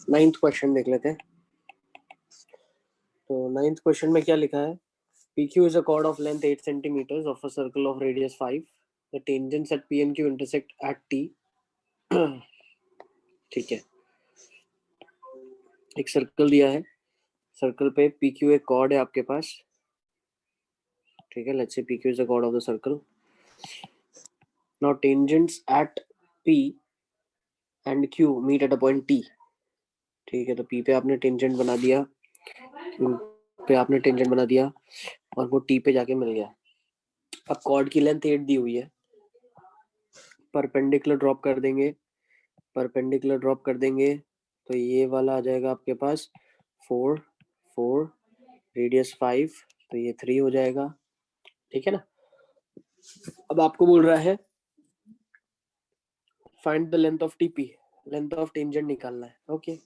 Ninth question देख लेते हैं। तो नाइन्थ क्वेश्चन में क्या लिखा है? PQ is a chord of length 8 centimeters of a circle of radius 5. The tangents at P and Q intersect at T. ठीक है, एक सर्कल दिया है, सर्कल पे PQ एक chord है आपके पास, ठीक है। Let's say PQ is the chord of the circle. Now tangents at P and Q meet at a point T. ठीक है, तो P पे आपने टेंजेंट बना दिया, Q पे आपने टेंजेंट बना दिया और वो T पे जाके मिल गया। अब कॉर्ड की लेंथ 8 दी हुई है, परपेंडिकुलर ड्रॉप कर देंगे, परपेंडिकुलर ड्रॉप कर देंगे तो ये वाला आ जाएगा आपके पास 4 4, रेडियस 5, तो ये 3 हो जाएगा, ठीक है ना। अब आपको बोल रहा है find the length of TP, length of tangent निकालना है, ओके।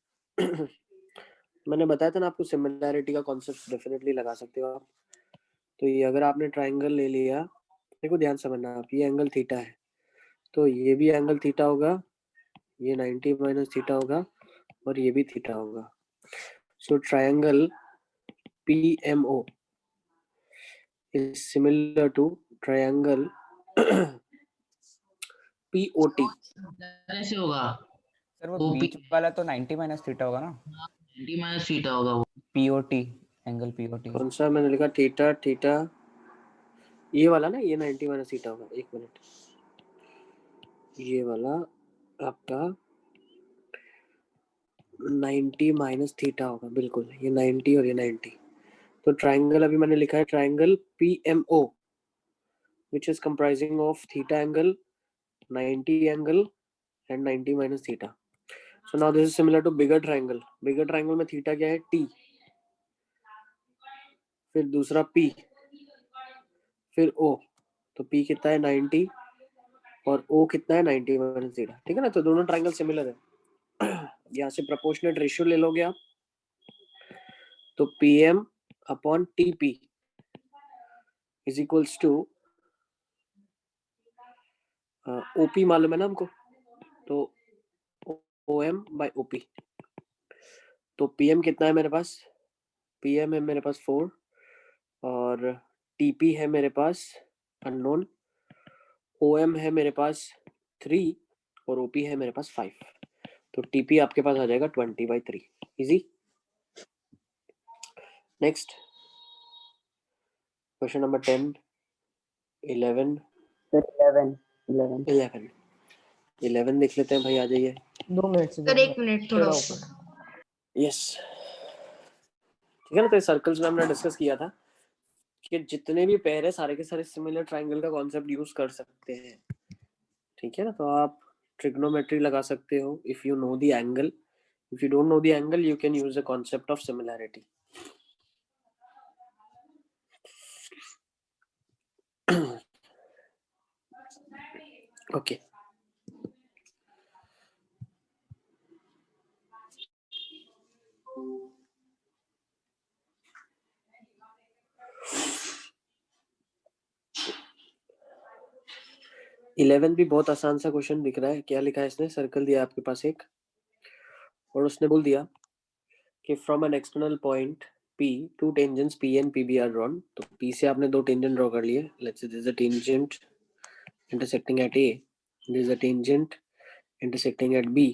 मैंने बताया था ना आपको, सिमिलैरिटी का कॉन्सेप्ट डेफिनेटली लगा सकते हो आप। तो ये अगर आपने ट्राइंगल ले लिया, देखो ध्यान समझना आप, ये एंगल थीटा है तो ये भी एंगल थीटा होगा, ये 90 माइनस थीटा होगा और ये भी थीटा होगा। So triangle PMO is similar to triangle POT. ऐसे होगा सर वो बीच वाला तो 90 माइनस थीटा होगा ना, 90 माइनस थीटा होगा वो, POT, एंगल POT। कौन सा मैंने लिखा? थीटा, थीटा ये वाला ना, ये 90 माइनस थीटा होगा। एक मिनट, ये वाला आपका 90 माइनस थीटा होगा, बिल्कुल, ये 90 और ये 90। तो ट्राइंगल अभी मैंने लिखा है triangle PMO which is comprising of theta angle, 90 angle and 90 minus theta. So now this is similar to bigger triangle. Bigger triangle में थीटा क्या है? T, फिर दूसरा P, फिर O। तो P कितना है? 90 और O कितना है? 90 माइनस थीटा, ठीक है ना। तो दोनों ट्राइंगल सिमिलर है। यहाँ से प्रोपोर्शनेट रेशियो ले लोगे आप, तो PM upon TP is equals to OP मालूम है ना हमको, तो OM बाय OP। तो PM कितना है मेरे पास? PM है मेरे पास 4 और TP है मेरे पास अननोन, OM है मेरे पास 3 और OP है मेरे पास 5। तो TP आपके पास आ जाएगा 20/3। इजी। नेक्स्ट क्वेश्चन नंबर 10, 11, 11 देख लेते हैं भाई, आ जाइए। 2 मिनट से सर 1 मिनट थोड़ा ऊपर। यस, ठीक है ना। तो सर्कल्स में हमने डिस्कस किया था कि जितने भी पेयर है सारे के सारे सिमिलर ट्राइंगल का कॉन्सेप्ट यूज कर सकते हैं, ठीक है ना। तो आप ट्रिग्नोमेट्री लगा सकते हो if you know the angle, if you don't know the angle you can use the concept of similarity. Okay, eleven भी बहुत आसान सा क्वेश्चन दिख रहा है। क्या लिखा है इसने? सर्कल दिया आपके पास एक और उसने बोल दिया कि from an external point P two tangents P and PB are drawn. तो P से आपने दो टेंजेंट ड्रॉ कर लिए। Let's say this is a tangent intersecting at A, this is a tangent intersecting at B।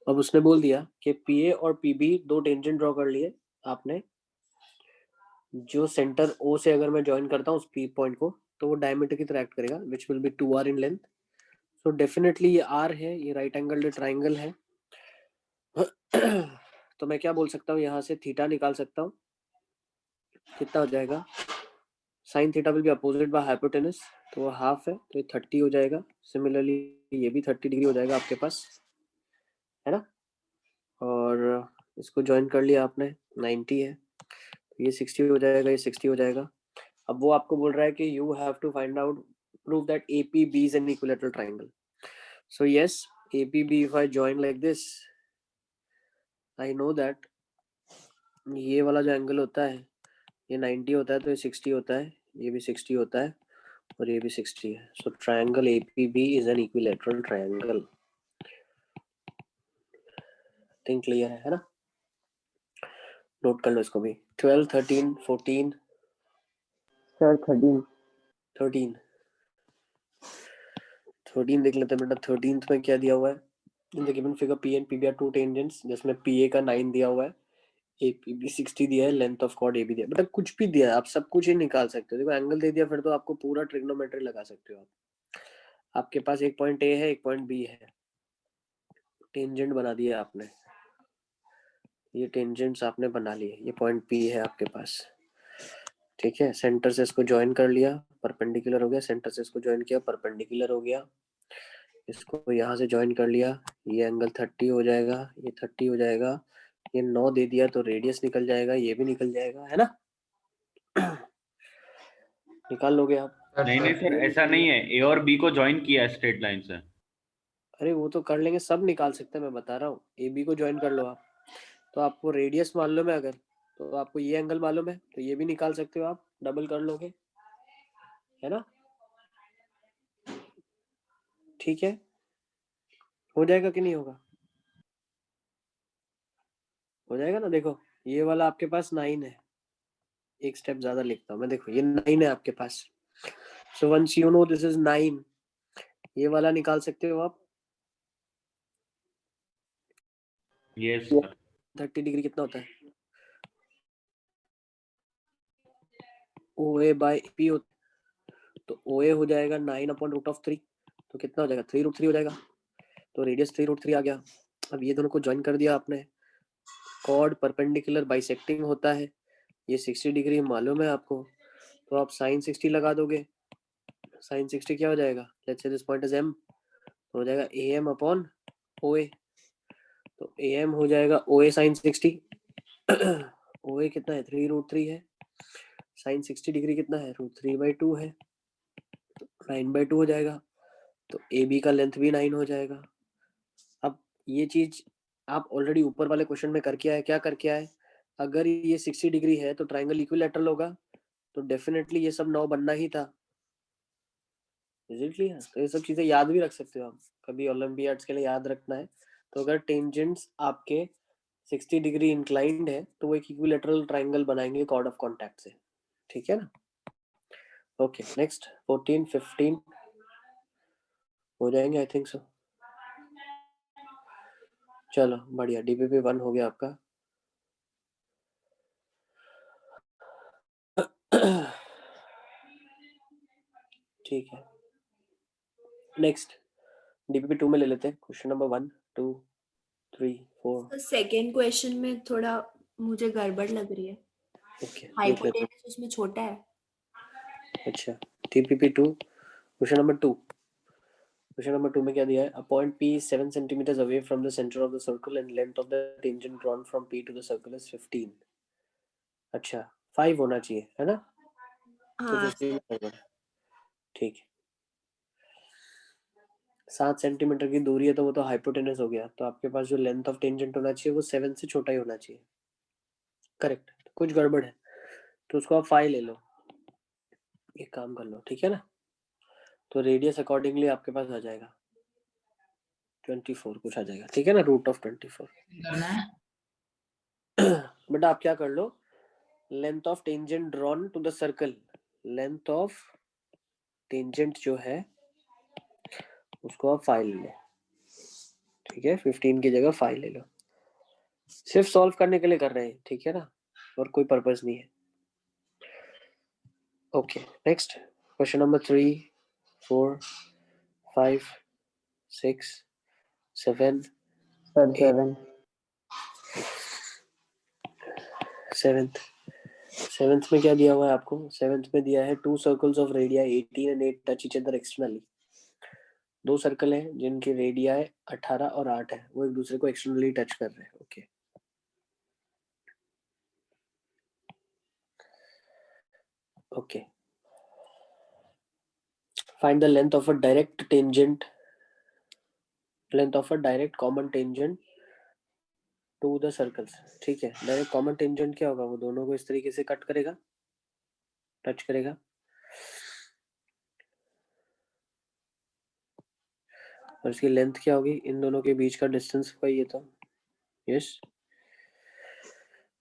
अब उसने बोल दिया कि PA और PB दो टेंजेंट ड्रॉ कर लिए आपने, जो सेंटर O से अगर मैं ज्वाइन करता हूँ उस P पॉइंट को तो वो डायमीटर की तरह एक्ट करेगा, which will be 2r in length. So definitely ये R है, ये राइट एंगल ट्राइंगल है। तो मैं क्या बोल सकता हूँ, यहाँ से थीटा निकाल सकता हूँ, कितना हो जाएगा? Sine theta will be opposite by hypotenuse, तो वो हाफ है तो ये 30 हो जाएगा। सिमिलरली ये भी 30 डिग्री हो जाएगा आपके पास, है ना। और इसको ज्वाइन कर लिया आपने, 90 है तो ये 60 हो जाएगा, ये 60 हो जाएगा। अब वो आपको बोल रहा है कि you have to find out, prove that APB is an equilateral triangle. So yes, APB if I join like this, I know that ये वाला जो एंगल होता है ये 90 होता है तो ये 60 होता है, ये भी 60 होता है और ये भी 60 है। So triangle APB is an equilateral triangle. Think clear है ना? नोट कर लो इसको भी। 12, 13, 14 सर 13 देख लेते हैं बेटा। 13th में क्या दिया हुआ है? In the given figure P and PB are two tangents, जिसमें पी ए का 9 दिया हुआ है, ए पी बी 60 दिया है, length of chord A B दिया है। बेटा कुछ भी दिया है, आप सब कुछ ही निकाल सकते हो। देखो एंगल दे दिया, फिर तो आपको पूरा ट्रिग्नोमेट्री लगा सकते हो आप। आपके पास एक पॉइंट ए है, एक पॉइंट बी है, टेंजेंट बना दिया आपने, ये टेंजेंट्स आपने बना लिए, ये पॉइंट पी है आपके पास, ठीक है। सेंटर से इसको ज्वाइन कर लिया, परपेंडिकुलर हो गया, सेंटर से इसको ज्वाइन किया, परपेंडिकुलर हो गया, इसको यहाँ से ज्वाइन कर लिया, ये एंगल 30 हो जाएगा, ये 30 हो जाएगा, ये 9 दे दिया तो रेडियस निकल जाएगा, ये भी निकल जाएगा, है ना? निकाल लोगे आप? नहीं नहीं सर, ऐसा नहीं है, ए और बी को ज्वाइन किया है स्ट्रेट लाइन से। अरे वो तो कर लेंगे, सब निकाल सकते हैं, मैं बता रहा हूँ। ए बी को ज्वाइन कर लो आप, तो आपको रेडियस मालूम है, अगर तो आपको ये एंगल मालूम है तो ये भी निकाल सकते हो आप, डबल कर लोगे, है ना? ठीक है, हो जाएगा कि नहीं होगा? हो जाएगा ना। देखो ये वाला आपके पास 9 है, एक स्टेप ज्यादा लिखता हूँ मैं, देखो ये 9 है आपके पास, so once you know this is 9, ये वाला निकाल सकते हो आप। Yes sir. 30 डिग्री कितना होता है? ओ ए बाई पी होता है, तो ओ ए हो जाएगा 9/√3, तो कितना हो जाएगा? 3√3 हो जाएगा, तो रेडियस 3√3 आ गया। अब ये दोनों को ज्वाइन कर दिया आपने, कॉर्ड परपेंडिकुलर बाइसेक्टिंग होता है, ये 60 डिग्री मालूम है आपको, तो आप साइन 60 लगा दोगे। साइन 60 क्या हो जाएगा? Let's say this point is M, तो हो जाएगा ए एम अपॉन ओ ए, तो ए एम हो जाएगा ओ ए साइन 60, ओ ए कितना है? 3√3 है, साइन 60 डिग्री कितना है? √3/2 है, 9/2 हो जाएगा, तो ए बी का लेंथ भी 9 हो जाएगा। अब ये चीज आप ऑलरेडी ऊपर वाले क्वेश्चन में करके आए, क्या करके आए? अगर ये 60 डिग्री है तो ट्राइंगल इक्विलैटरल होगा, तो डेफिनेटली ये सब 9 बनना ही था। इजीली है, तो ये सब चीजें याद भी रख सकते हो आप, कभी ओलंपियाड्स के लिए याद रखना है तो अगर टेंजेंट्स आपके 60 डिग्री इंक्लाइंड है तो वो एक इक्विलैटरल ट्राइंगल बनाएंगे कॉर्ड ऑफ कॉन्टैक्ट से, ठीक है ना? ओके नेक्स्ट 14, 15 हो जाएंगे आई थिंक सो। चलो बढ़िया, डीपीपी 1 हो गया आपका। ठीक है, नेक्स्ट डीपीपी 2 में ले लेते हैं क्वेश्चन नंबर 1, 2, 3, 4। सेकेंड क्वेश्चन में थोड़ा मुझे गड़बड़ लग रही है, ओके देख लेते हैं। हाइपोटेनस उसमें छोटा है। अच्छा, DPP 2 question number 2, question number 2 में क्या दिया है? A point P is 7 centimeters away from the center of the circle and length of the tangent drawn from P to the circle is 15। अच्छा 5 होना चाहिए, है ना? तो हाँ 15 होगा, ठीक है। 7 सेंटीमीटर की दूरी है तो वो तो हाइपोटेनस हो गया, तो आपके पास जो लेंथ ऑफ टेंजेंट होना चाहिए वो 7 से छोटा ही होना चाहिए, करेक्ट। कुछ गड़बड़ है तो उसको आप 5 ले लो, एक काम कर लो, ठीक है ना? तो रेडियस अकॉर्डिंगली आपके पास आ जाएगा 24 कुछ आ जाएगा, ठीक है ना? √24। करना है। बेटा आप क्या कर लो, length of tangent drawn to the circle, length of tangent जो है उसको आप 5 ले लो, ठीक है? 15 की जगह 5 ले लो, सिर्फ सॉल्व करने के लिए कर रहे हैं, ठीक है ना? और कोई पर्पस नहीं है। Okay next question number 3, 4, 5, 6, 7, 8, 7th में क्या दिया हुआ है आपको? 7th में दिया है 2 circles of radii 18 and 8 touch each other externally. 2 circle हैं जिनकी रेडिया 18 और 8 है, वो एक दूसरे को एक्सटर्नली टच कर रहे हैं, okay. Okay, find the length of a direct tangent, length of a direct common tangent to the circles, ठीक है। डायरेक्ट कॉमन टेंजेंट क्या होगा? वो दोनों को इस तरीके से कट करेगा, टच करेगा, और इसकी लेंथ क्या होगी? इन दोनों के बीच का डिस्टेंस होगा ये, तो यस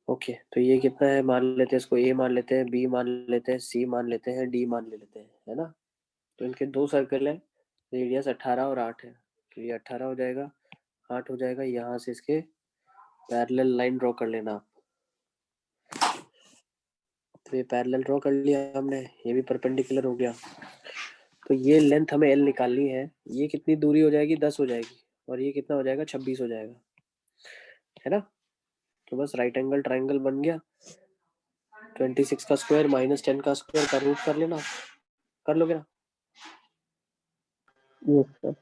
ओके, तो ये कितना है मान लेते हैं, इसको ए मान लेते हैं, बी मान लेते हैं, सी मान लेते हैं, डी मान लेते हैं, है ना। तो इनके दो सर्कल है, रेडियस 18 और 8 है, तो ये 18 हो जाएगा, 8 हो जाएगा। यहाँ से इसके पैरेलल लाइन ड्रॉ कर लेना आप। तो ये पैरेलल ड्रॉ कर लिया हमने, ये भी परपेंडिकुलर हो गया। तो ये लेंथ हमें एल निकालनी है, ये कितनी दूरी हो जाएगी, 10 हो जाएगी, और ये कितना हो जाएगा, 26 हो जाएगा, है ना। तो बस राइट एंगल ट्राइंगल बन गया। 26 का स्क्वायर माइनस 10 का स्क्वायर का रूट कर लेना, कर लोगे ना। Yes sir.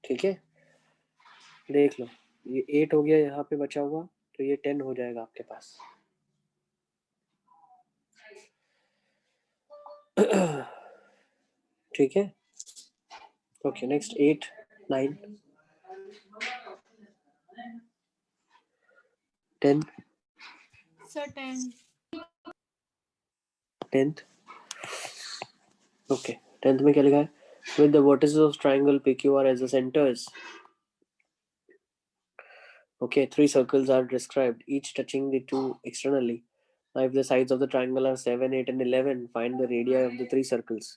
ठीक है, देख लो, ये 8 हो गया यहाँ पे बचा हुआ, तो ये 10 हो जाएगा आपके पास। ठीक है, okay next 8 9 10 sir 10 10th okay 10th में क्या लिखा है, with the vertices of triangle PQR as the centers. Okay, three circles are described, each touching the two externally. Now, if the sides of the triangle are 7, 8 and 11, find the radii of the three circles.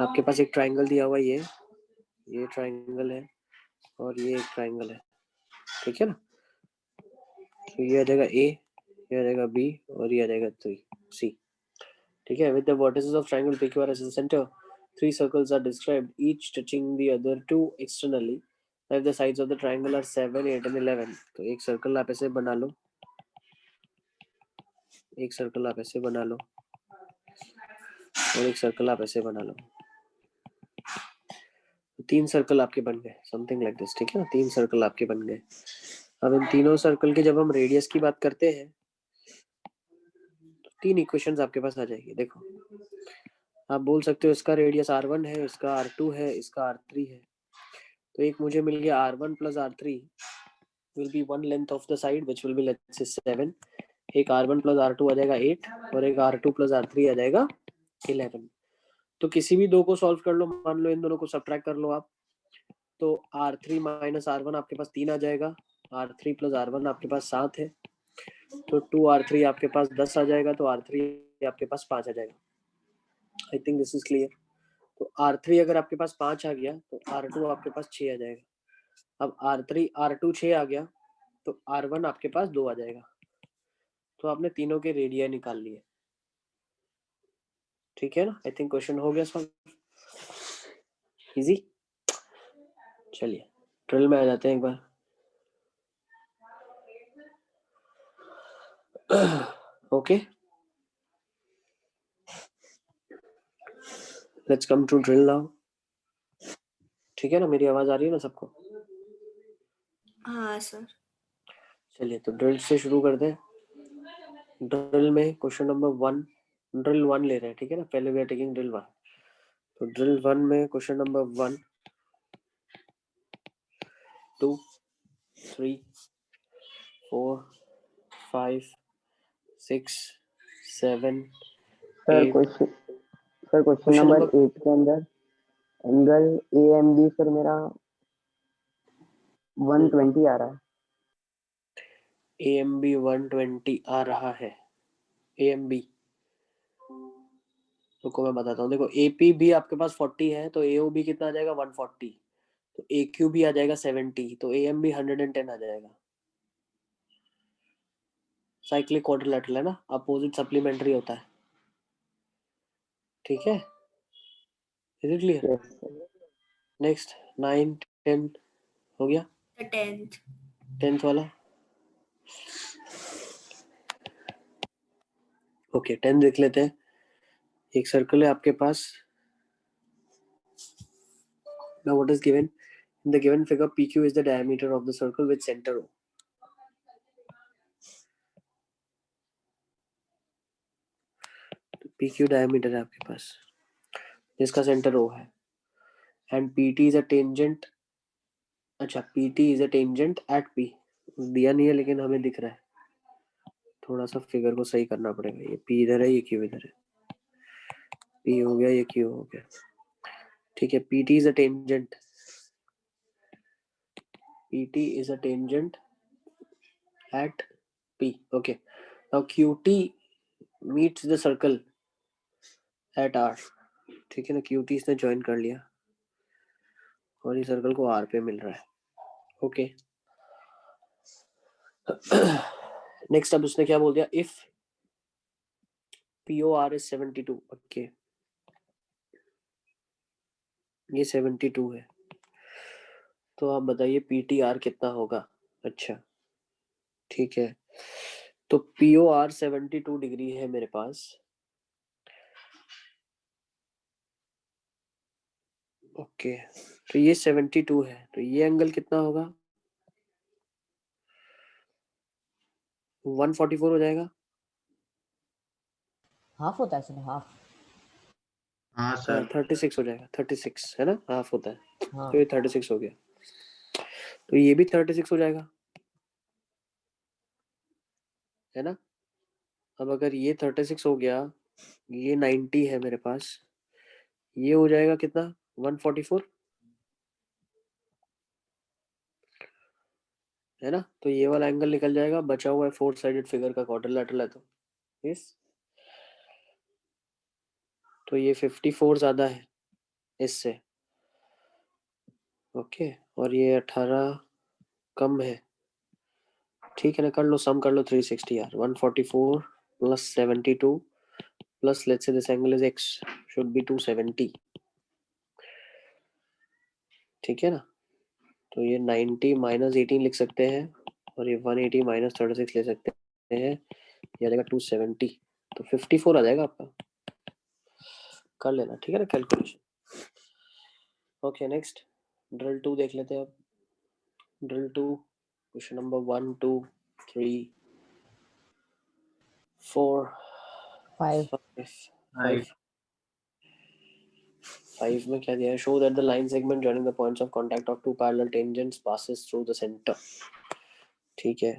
आपके पास एक triangle दिया हुआ है, ये triangle है और ये एक ट्राइंगल है, ठीक है ना। तो ये आ जाएगा ए, ये आ जाएगा बी और ये आ जाएगा सी, ठीक है। With the vertices of triangle PQR as the center, three circles are described, each touching the other two externally. If the sides of the triangle are 7, 8 and 11, तो एक सर्कल आप ऐसे बना लो, एक सर्कल आप ऐसे बना लो और एक सर्कल आप ऐसे बना लो, तो 3 सर्कल आपके बन गए, समथिंग लाइक दिस, ठीक है ना। 3 सर्कल आपके बन गए। अब इन तीनों सर्कल के जब हम रेडियस की बात करते हैं, तो 3 इक्वेशंस आपके पास आ जाएगी। देखो, आप बोल सकते हो इसका रेडियस R1 है, इसका R2 है, इसका R3 है। तो एक मुझे मिल गया R1 plus R3 will be one length of the side which will be let's say 7, एक R1 plus R2 आ जाएगा 8 और एक R2 plus R3 आ जाएगा 11। तो किसी भी दो को सॉल्व कर लो, मान लो इन दोनों को सब्ट्रैक्ट कर लो आप, तो R3 minus R1 आपके पास 3 आ जाएगा, R3 plus R1 आपके पास 7 है, तो 2R3 आपके पास 10 आ जाएगा, तो R3 आपके पास 5 आ जाएगा। I think this is clear. तो R3 अगर आपके पास 5 आ गया तो R2 आपके पास 6 आ जाएगा। अब R2 6 आ गया तो R1 आपके पास 2 आ जाएगा। तो आपने तीनों के रेडियस निकाल लिए, ठीक है ना। आई थिंक क्वेश्चन हो गया सॉल्व, इजी। चलिए ड्रिल में आ जाते हैं एक बार। Okay, let's come to drill now. ठीक है ना, मेरी आवाज आ रही है ना सबको? हाँ सर। चलिए तो ड्रिल से शुरू करते हैं। ड्रिल में क्वेश्चन नंबर 1, ड्रिल 1 ले रहे हैं, ठीक है ना। पहले वी आर टेकिंग ड्रिल 1। तो ड्रिल 1 में question number 1 2 3 4 5 6 7 sir 8। Question number 8 के अंदर एंगल AMB सर मेरा 120 आ रहा है। AMB 120 आ रहा है। AMB तो मैं बताता हूँ, देखो AP भी आपके पास 40 है, तो AOB कितना आ जाएगा 140, तो AQ भी आ जाएगा 70, तो AMB 110 आ जाएगा। साइक्लिक क्वाड्रिलेटरल है ना, अपोजिट सप्लीमेंट्री होता है, ठीक है। Is it clear? Yes sir. Next 9 10 हो गया, The 10th 10th वाला। ओके 10 देख लेते हैं। एक सर्कल है आपके पास। Now what is given? In the given figure, PQ is the diameter of the circle with center O. तो PQ diameter है आपके पास जिसका सेंटर O है, and PT is a tangent। अच्छा, PT is a tangent at P दिया नहीं है लेकिन हमें दिख रहा है, थोड़ा सा फिगर को सही करना पड़ेगा। ये P इधर है, ये Q इधर है, P हो गया, ये Q हो गया, ठीक है। PT is a tangent, PT is a tangent at P. Okay. Now QT meets the circle at R. ठीक है ना, QT इसने ज्वाइन कर लिया और ये सर्कल को R पे मिल रहा है. ओके. नेक्स्ट अब उसने क्या बोल दिया, इफ POR is 72. ओके, ये 72 है, तो आप बताइए PTR कितना होगा. अच्छा ठीक है, तो POR 72 डिग्री है मेरे पास. ओके, तो ये 72 है, तो ये एंगल कितना होगा, 144 हो जाएगा. हाफ होता है सर, हाफ. हाँ हाँ सर 36 हो जाएगा, 36 है ना, हाफ होता है. हाँ. तो ये 36 हो गया, तो ये भी 36 हो जाएगा, है ना. अब अगर ये 36 हो गया, ये 90 है मेरे पास, ये हो जाएगा कितना, 144 है ना. तो ये वाला एंगल निकल जाएगा, बचा हुआ है 4 साइडेड फिगर का क्वाड्रिलेटरल है, तो यस, तो ये 54 ज्यादा है इससे. ओके, और ये 18 कम है. ठीक है ना, कर लो सम कर लो, 360 यार. 144 plus 72 plus let's say this angle is x should be 270. ठीक है ना, तो ये 90 माइनस 18 लिख सकते हैं, और ये 180 माइनस 36 ले सकते हैं, ये आ जाएगा 270. तो 54 आ जाएगा आपका, कर लेना. ठीक है ना, कैलकुलेशन. ओके नेक्स्ट ड्रिल 2 देख लेते हैं अब. Drill 2 question number 1 2 3 4 5. 5 5 में क्या दिया है, show that the line segment joining the points of contact of two parallel tangents passes through the centre. ठीक है,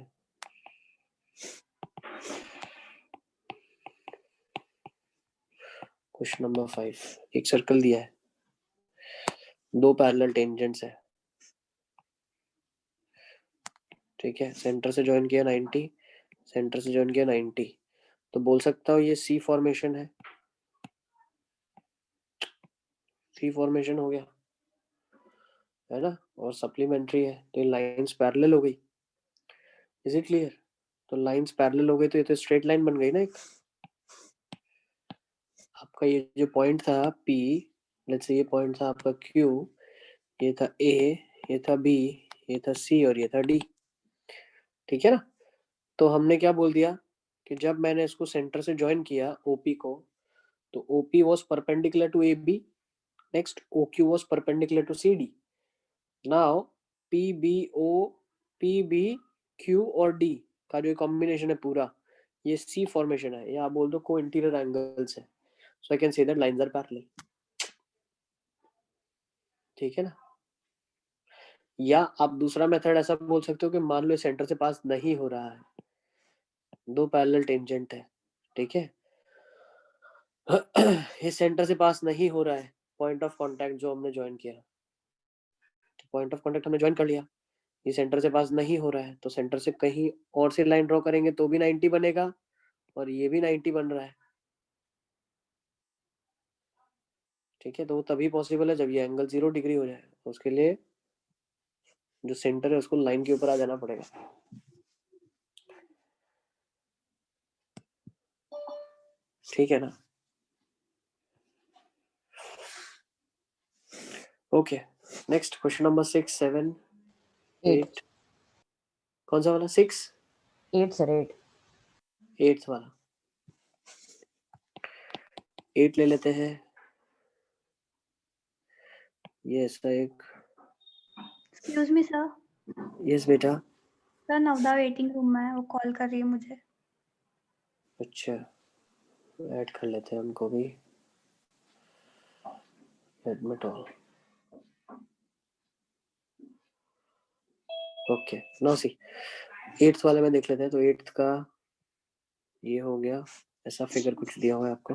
क्वेश्चन नंबर 5, एक सर्कल दिया है, दो पैरेलल टेंजेंट्स है. ठीक है, सेंटर से ज्वाइन किया 90, सेंटर से ज्वाइन किया 90, तो बोल सकता हूँ ये सी फॉर्मेशन है. सी फॉर्मेशन हो गया, है ना, और सप्लीमेंट्री है, तो ये लाइंस पैरेलल हो गई. Is it clear. तो लाइंस पैरेलल हो गई, तो ये तो स्ट्रेट लाइन बन गई ना एक. आपका ये जो पॉइंट था P, लेट्स से ये पॉइंट था आपका Q, ये था A, ये था B, ये था C और ये था D. ठीक है ना. तो हमने क्या बोल दिया कि जब मैंने इसको सेंटर से ज्वाइन किया OP को, तो OP was perpendicular to AB, next OQ was perpendicular to CD. Now PBO, PBQ और D का जो कॉम्बिनेशन है पूरा, ये C फॉर्मेशन है, या आप बोल दो को इंटीरियर एंगल्स है. So I can say that lines are parallel. ठीक है ना. या आप दूसरा मेथड ऐसा बोल सकते हो कि मान लो सेंटर से पास नहीं हो रहा है, दो पैरेलल टेंजेंट है. ठीक है, ये सेंटर से पास नहीं हो रहा है, पॉइंट ऑफ कांटेक्ट जो हमने ज्वाइन किया, तो पॉइंट ऑफ कांटेक्ट हमने ज्वाइन कर लिया, ये सेंटर से पास नहीं हो रहा है, तो सेंटर से कहीं और से लाइन ड्रॉ करेंगे तो भी 90 बनेगा, और ये भी 90 बन रहा है. ठीक है, तो वो तभी पॉसिबल है जब ये एंगल 0 डिग्री हो जाए. उसके लिए जो सेंटर है उसको लाइन के ऊपर आ जाना पड़ेगा. ठीक है ना. Okay next question number 6 7 8. कौन सा वाला 6? 8 सर, 8. 8th वाला. 8 ले लेते हैं. ये इसका एक, एक्सक्यूज मी सर. यस बेटा. सर नवदा वेटिंग रूम में है, वो कॉल कर रही है मुझे. अच्छा, ऐड कर लेते हैं हमको भी, एडमिट ऑल. ओके नो सी 8th वाले में देख लेते हैं. तो 8th का ये हो गया, ऐसा फिगर कुछ दिया हुआ है आपको,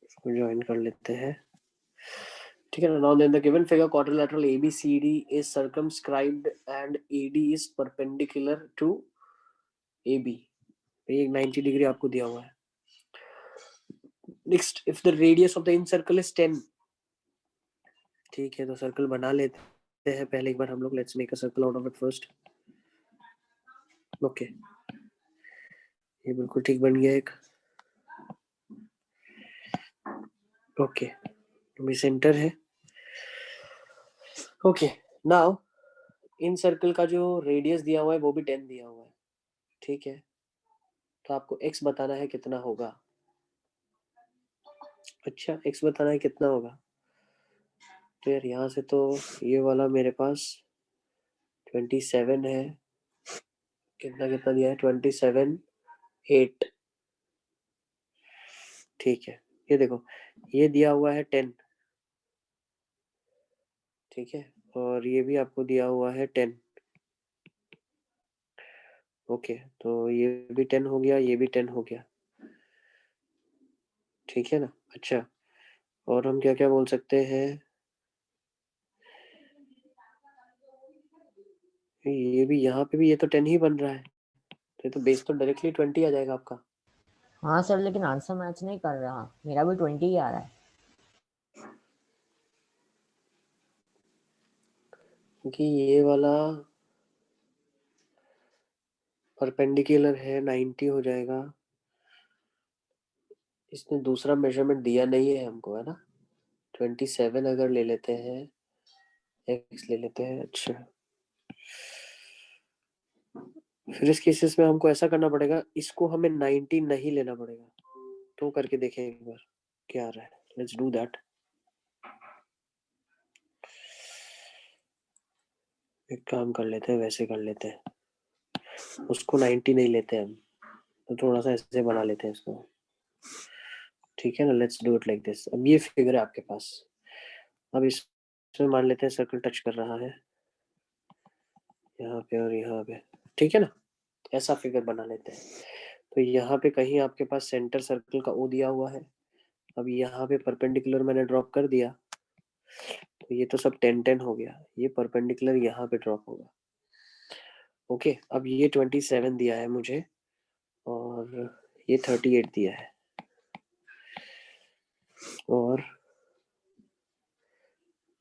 इसको ज्वाइन कर लेते हैं. ठीक ठीक है ना. Now then the given figure quadrilateral ABCD is circumscribed and AD is perpendicular to AB. ये 90 डिग्री आपको दिया हुआ है. Next, if the radius of the in circle is 10. ठीक है, तो सर्कल बना लेते हैं पहले एक बार हम लोग. Let's make a circle out of it first. Okay, ये बिल्कुल ठीक बन गया एक. ओके, अभी सेंटर है. ओके, नाउ इन सर्कल का जो रेडियस दिया हुआ है वो भी 10 दिया हुआ है. ठीक है, तो आपको x बताना है कितना होगा. अच्छा, x बताना है कितना होगा. तो यार यहाँ से तो ये वाला मेरे पास 27 है. कितना कितना दिया है? 27 8. ठीक है, ये देखो, ये दिया हुआ है 10. ठीक है, और ये भी आपको दिया हुआ है 10. ओके, तो ये भी 10 हो गया, ये भी 10 हो गया. ठीक है ना. अच्छा, और हम क्या क्या बोल सकते हैं. ये भी, यहाँ पे भी ये तो 10 ही बन रहा है. तो ये तो बेस तो डायरेक्टली 20 आ जाएगा आपका. हाँ सर, लेकिन आंसर मैच नहीं कर रहा. मेरा भी 20 ही आ रहा है. क्योंकि ये वाला परपेंडिकुलर है, 90 हो जाएगा. इसने दूसरा मेजरमेंट दिया नहीं है हमको, है ना. 27 अगर ले लेते हैं, x ले लेते हैं. अच्छा, फिर इस केसेस में हमको ऐसा करना पड़ेगा, इसको हमें 90 नहीं लेना पड़ेगा. तो करके देखें एक बार क्या आ रहा है. Let's do that. एक काम कर लेते हैं, वैसे कर लेते हैं, उसको 90 नहीं लेते हम, तो थोड़ा सा ऐसे बना लेते हैं इसको. ठीक है ना. Let's do it like this. अब ये फिगर है आपके पास. अब इसमें मान लेते हैं सर्कल टच कर रहा है यहाँ पे और यहाँ पे. ठीक है ना. ऐसा फिगर बना लेते हैं. तो यहाँ पे कहीं आपके पास सेंटर सर्कल का ओ दिया हुआ है. अब यहाँ पे परपेंडिकुलर मैंने ड्रॉप कर दिया, तो ये तो सब 10-10 हो गया. ये परपेंडिकुलर यहाँ पे ड्रॉप होगा. ओके, अब ये 27 दिया है मुझे और ये 38 दिया है, और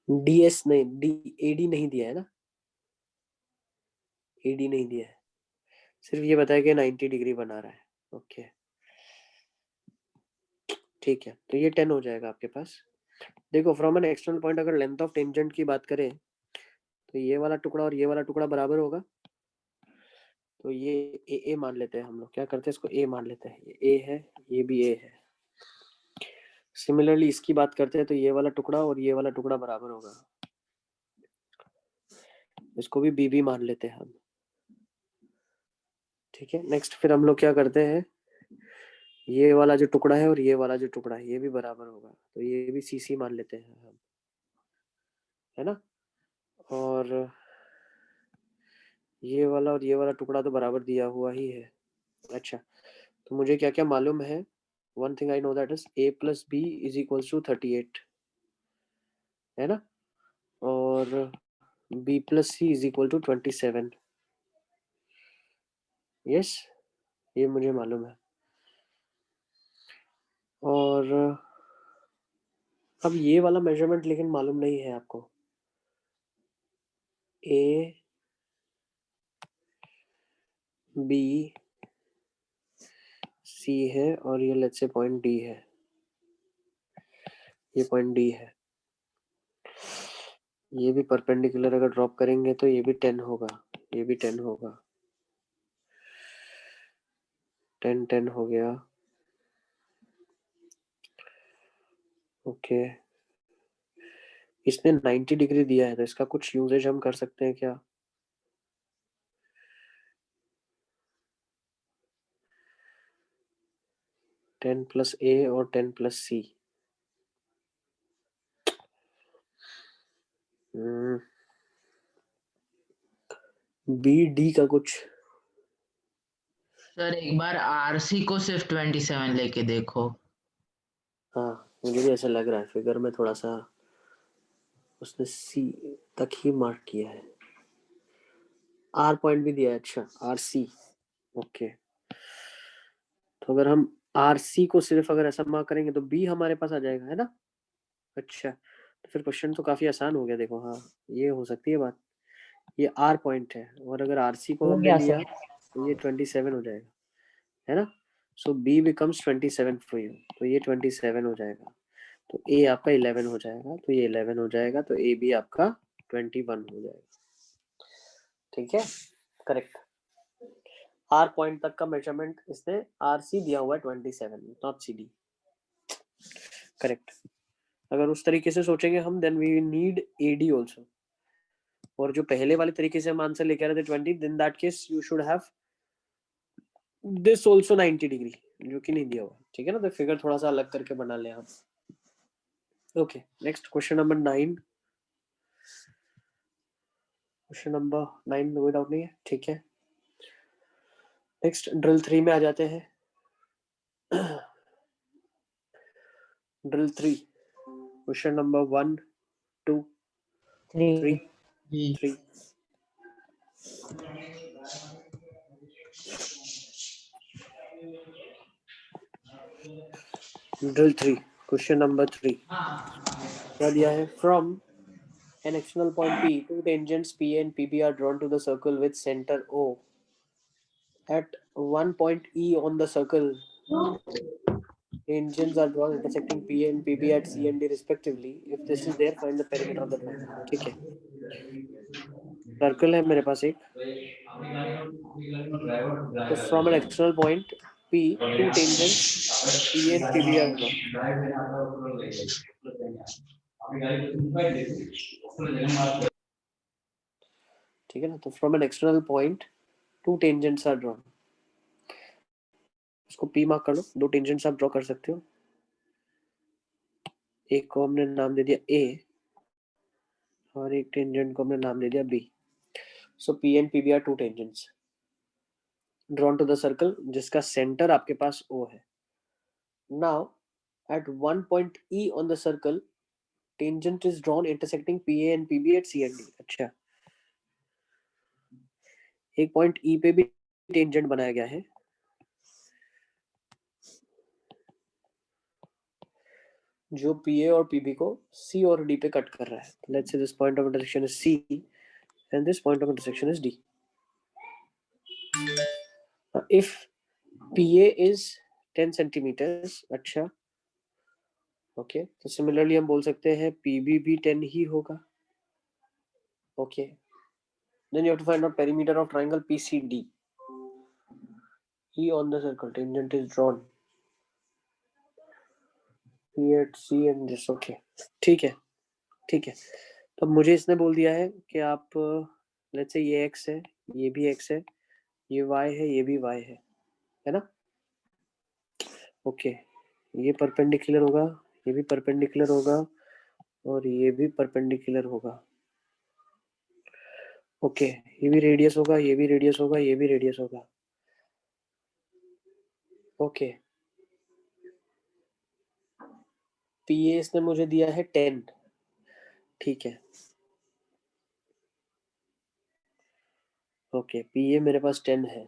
ds नहीं, AD नहीं दिया है ना. AD नहीं दिया है, सिर्फ ये बताया कि 90 डिग्री बना रहा है. ओके, ठीक है, तो ये 10 हो जाएगा आपके पास. देखो, फ्रॉम एन एक्सटर्नल पॉइंट अगर लेंथ ऑफ टेंजेंट की बात करें तो ये वाला टुकड़ा और ये वाला टुकड़ा बराबर होगा. तो ये ए मान लेते हैं हम लोग. क्या करते हैं, इसको ए मान लेते हैं. ये ए है, ये भी ए है. सिमिलरली इसकी बात करते हैं तो ये वाला टुकड़ा और ये वाला टुकड़ा बराबर होगा. इसको भी बी मान लेते हैं हम. ठीक है, नेक्स्ट फिर हम लोग क्या करते हैं, ये वाला जो टुकड़ा है और ये वाला जो टुकड़ा है ये भी बराबर होगा, तो ये भी सी मान लेते हैं हम, है ना. और ये वाला और ये वाला टुकड़ा तो बराबर दिया हुआ ही है. अच्छा, तो मुझे क्या क्या मालूम है. One thing I know, that is a plus b is equals to 38, है ना. और b plus c is equal to 27. Yes, ये मुझे मालूम है. और अब ये वाला मेजरमेंट लेकिन मालूम नहीं है आपको. a b c है और ये लेट्स से पॉइंट d है. ये पॉइंट d है. ये भी परपेंडिकुलर अगर ड्रॉप करेंगे तो ये भी 10 होगा, ये भी 10 होगा. 10 हो गया. ओके, इसने 90 डिग्री दिया है, तो इसका कुछ यूजेज हम कर सकते हैं क्या. टेन प्लस ए और 10 प्लस सी. बी डी का कुछ. सर एक बार आरसी को सिर्फ 27 लेके देखो. हाँ, मुझे भी ऐसा लग रहा है, फिगर में थोड़ा सा उसने सी तक ही मार्क किया है, आर पॉइंट भी दिया है, अच्छा आर सी, ओके। तो अगर हम आर सी को सिर्फ अगर ऐसा मार्क करेंगे तो बी हमारे पास आ जाएगा, है ना। अच्छा, तो फिर क्वेश्चन तो काफी आसान हो गया, देखो हाँ ये हो सकती है बात, ये आर पॉइंट है और अगर आर सी को हो हमने गया लिया सर। तो ये 27 हो जाएगा, है ना। सो बी बिकम्स 27 फॉर यू, तो ये 27 हो जाएगा, तो ए आपका 11 हो जाएगा, तो ये 11 हो जाएगा, तो ए भी आपका 21 हो जाएगा, ठीक है, करेक्ट। आर पॉइंट तक का मेजरमेंट इसने आर सी दिया हुआ है 27, नॉट सी डी, करेक्ट। अगर उस तरीके से सोचेंगे हम, then we need A D also, और जो पहले वाले तरीके से हम आंसर लेके आ रहे थे 20, then that case you should have this also 90 degree, जो कि नहीं दिया हुआ, ठीक है ना। तो फिगर थोड़ा सा अलग करके बना ले आप। Okay, next question number 9, question number 9 कोई डाउट नहीं है, ठीक है। नेक्स्ट ड्रिल 3 में आ जाते हैं। Drill 3, question number 1 2 3 3। Drill 3, question number 3 क्या दिया है, from an external point P, two tangents PA and PB are drawn to the circle with center O. At one point E on the circle, tangents are drawn intersecting PA and PB at C and D respectively. If this is there, find the perimeter of the triangle. ठीक है, circle है मेरे पास एक, तो from an external point P, two tangents PA and PB are drawn. ठीक है ना, तो from an external point two tangents are drawn, इसको P मार्क कर लो, दो टेंजेंट्स आप ड्रॉ कर सकते हो, एक को हमने नाम दे दिया A और एक टेंजेंट को हमने नाम दे दिया B. So P and PB are two tangents drawn to the circle जिसका सेंटर आपके पास O है. Now at one point E on the circle, tangent is drawn intersecting PA and PB at C and D. अच्छा, एक point E पे भी tangent बनाया गया है, जो PA और PB को C और D पे कट कर रहा है. Let's say this point of intersection is C and this point of intersection is D. If PA is 10 centimeters, अच्छा ओके, तो सिमिलरली हम बोल सकते हैं PB भी 10 ही होगा, okay. Then you have to find out perimeter of triangle PCD. E on the circle, tangent is drawn. P at C and this, okay. ठीक है, ठीक है. तो मुझे इसने बोल दिया है कि आप लेट्स से ये x है, ये भी x है, ये y है, ये भी y है ना. ओके, ये परपेंडिकुलर होगा, ये भी परपेंडिकुलर होगा और ये भी परपेंडिकुलर होगा, ओके. ये भी रेडियस होगा, ये भी रेडियस होगा, ये भी रेडियस होगा, ओके. PA इसने मुझे दिया है 10, ठीक है, ओके. PA मेरे पास 10 है,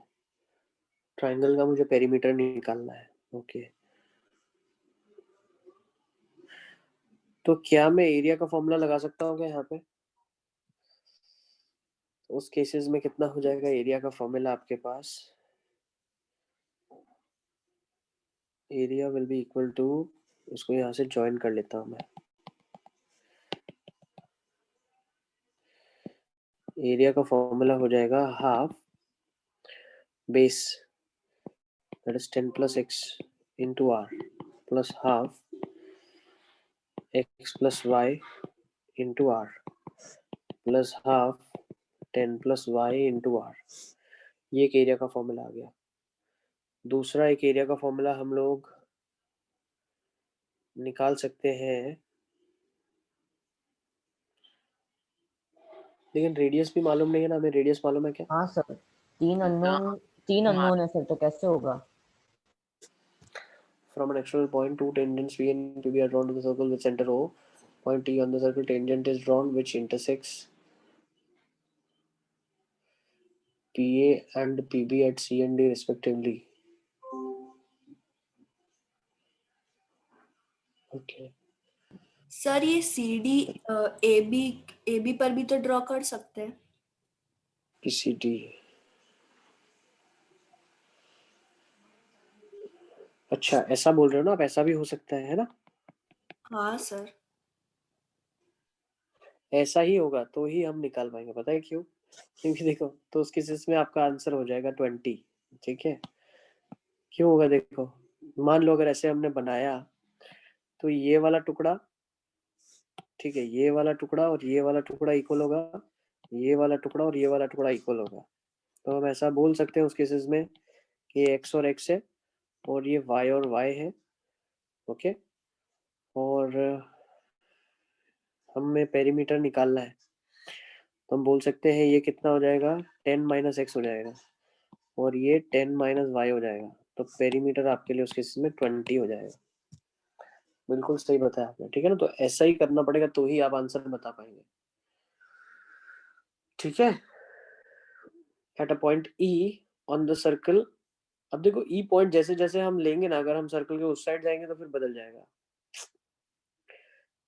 ट्राइंगल का मुझे पेरीमीटर निकालना है, ओके. तो क्या मैं एरिया का फॉर्मूला लगा सकता हूँ क्या यहाँ पे? उस केसेस में कितना हो जाएगा एरिया का फॉर्मूला आपके पास? Area will be equal to, इसको यहाँ से ज्वाइन कर लेता हूँ मैं. एरिया का फॉर्मूला हो जाएगा half base, that is 10 plus x into r plus half x plus y into r plus half 10 plus y into r. ये एक एरिया का फॉर्मूला आ गया. दूसरा एक एरिया का फॉर्मूला हम लोग निकाल सकते हैं, लेकिन रेडियस भी मालूम नहीं है ना हमें. रेडियस मालूम है क्या? हाँ सर, तीन अननोन है सर, तो कैसे होगा? From an external point, two tangents P and PB are drawn to the circle with center O. point E on the circle tangent is drawn which intersects PA and PB at C and D respectively. Okay. Sir ये C D A B पर भी तो draw कर सकते हैं. PCD. अच्छा ऐसा बोल रहे हो ना आप, ऐसा भी हो सकता है ना? हाँ सर. ऐसा ही होगा तो ही हम निकाल पाएंगे, पता है क्यों? क्योंकि देखो तो उस केसेस में आपका आंसर हो जाएगा 20. ठीक है, क्यों होगा देखो, मान लो अगर ऐसे हमने बनाया तो ये वाला टुकड़ा, ठीक है, ये वाला टुकड़ा और ये वाला टुकड़ा इक्वल होगा, ये वाला टुकड़ा और ये वाला टुकड़ा इक्वल होगा. तो हम ऐसा बोल सकते हैं उस केसेस में कि x और x है और ये y और y है. ओके, और हमें पेरीमीटर निकालना है तो हम बोल सकते हैं ये कितना हो जाएगा, 10 माइनस एक्स हो जाएगा और ये 10 माइनस वाई हो जाएगा. तो पेरीमीटर आपके लिए उस केस में 20 हो जाएगा. बिल्कुल सही बताया आपने, ठीक है ना? तो ऐसा ही करना पड़ेगा तो ही आप आंसर बता पाएंगे. ठीक है, at a point E on the circle. अब देखो ई पॉइंट जैसे जैसे हम लेंगे ना, अगर हम सर्कल के उस साइड जाएंगे तो फिर बदल जाएगा.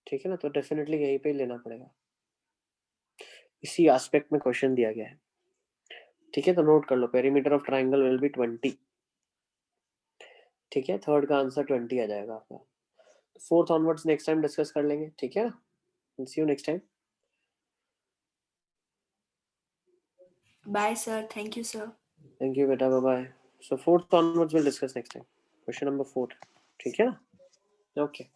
ठीक है ना, तो डेफिनेटली यहीं पे लेना पड़ेगा. इसी एस्पेक्ट में क्वेश्चन दिया गया है. ठीक है, तो नोट कर लो, perimeter of triangle will be 20. ठीक है, थर्ड का आंसर 20 आ जाएगा आपका. Fourth onwards next time discuss कर लेंगे. ठीक है, see you next time. Bye sir. Thank you sir. Thank you बेटा, bye bye. So fourth onwards will discuss next time, question number 4. ठीक है ना? ओके.